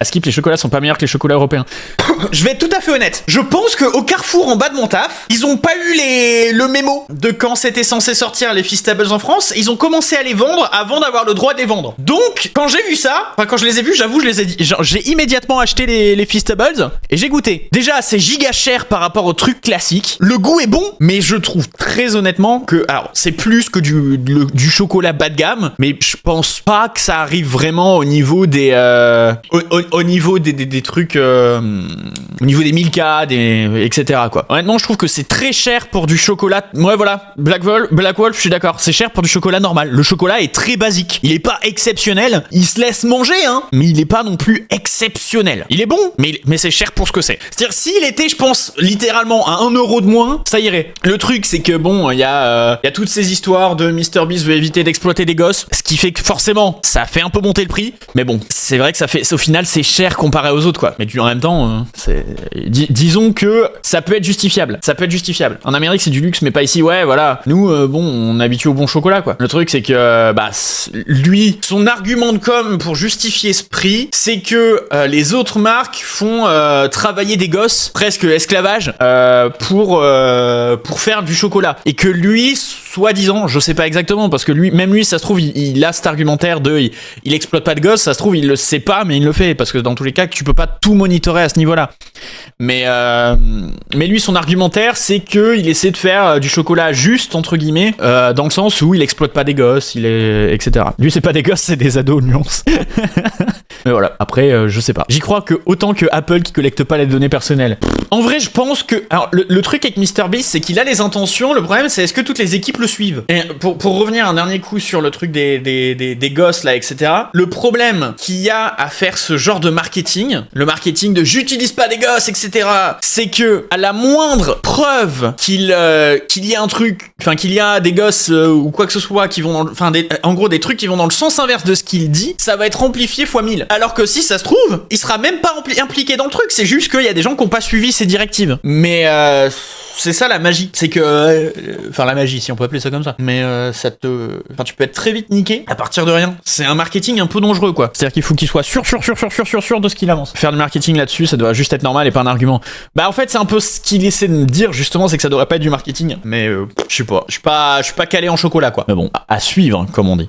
À Skip, les chocolats sont pas meilleurs que les chocolats européens. Je vais être tout à fait honnête. Je pense qu'au Carrefour en bas de mon taf, ils ont pas eu le mémo de quand c'était censé sortir les Feastables en France. Ils ont commencé à les vendre avant d'avoir le droit de les vendre. Donc, quand j'ai vu ça, enfin quand je les ai vus, j'avoue, j'ai immédiatement acheté les Feastables et j'ai goûté. Déjà, c'est giga cher par rapport au truc classique. Le goût est bon, mais je trouve très honnêtement que, alors, c'est plus que du chocolat bas de gamme, mais je pense pas que ça arrive vraiment au niveau des au niveau des trucs au niveau des Milka, etc. quoi. Honnêtement, je trouve que c'est très cher pour du chocolat. Ouais, voilà, Black Wolf, je suis d'accord, c'est cher pour du chocolat normal. Le chocolat est très basique, il est pas exceptionnel, il se laisse manger, hein, mais il est pas non plus exceptionnel. Il est bon, mais c'est cher pour ce que c'est. C'est-à-dire, s'il était, je pense, littéralement à 1 euro de moins, ça irait. Le truc, c'est que bon, il y a toutes ces histoires de MrBeast veut éviter d'exploiter des gosses, ce qui fait que forcément, ça fait un peu monter le prix, mais bon, c'est vrai que ça fait, au final, c'est cher comparé aux autres, quoi. Mais en même temps, disons que ça peut être justifiable. Ça peut être justifiable. En Amérique, c'est du luxe, mais pas ici. Ouais, voilà. Nous, bon, on est habitué au bon chocolat, quoi. Le truc, c'est que, lui, son argument de com pour justifier ce prix, c'est que les autres marques font travailler des gosses, presque esclavage, pour faire du chocolat. Et que lui, soi-disant, je sais pas exactement, parce que même lui, ça se trouve, il a cet argumentaire de il exploite pas de gosses, ça se trouve, il le sait pas, mais il le fait, parce que dans tous les cas, tu peux pas tout monitorer à ce niveau-là. Mais lui, son argumentaire, c'est que il essaie de faire du chocolat juste, entre guillemets, dans le sens où il exploite pas des gosses, etc. Lui, c'est pas des gosses, c'est des ados, nuance. Mais voilà, après, je sais pas. J'y crois que autant que Apple qui collecte pas les données personnelles. En vrai, je pense que... Alors, le truc avec MrBeast, c'est qu'il a les intentions, le problème, c'est est-ce que toutes les équipes le suivent. Et pour revenir un dernier coup sur le truc des gosses, là, etc., le problème qu'il y a à faire ce genre de marketing, le marketing de j'utilise pas des gosses, etc., c'est que à la moindre preuve qu'il y a un truc, enfin qu'il y a des gosses ou quoi que ce soit qui vont en gros des trucs qui vont dans le sens inverse de ce qu'il dit, ça va être amplifié fois 1000. Alors que si ça se trouve, il sera même pas impliqué dans le truc, c'est juste qu'il y a des gens qui ont pas suivi ses directives. Mais c'est ça la magie, c'est que la magie si on peut appeler ça comme ça, mais tu peux être très vite niqué à partir de rien. C'est un marketing un peu dangereux, quoi. C'est-à-dire qu'il faut qu'il soit sûr de ce qu'il avance. Faire du marketing là-dessus, ça doit juste être normal et pas un argument. En fait, c'est un peu ce qu'il essaie de me dire justement, c'est que ça devrait pas être du marketing, mais je sais pas, je suis pas calé en chocolat, quoi. Mais bon, à suivre, comme on dit.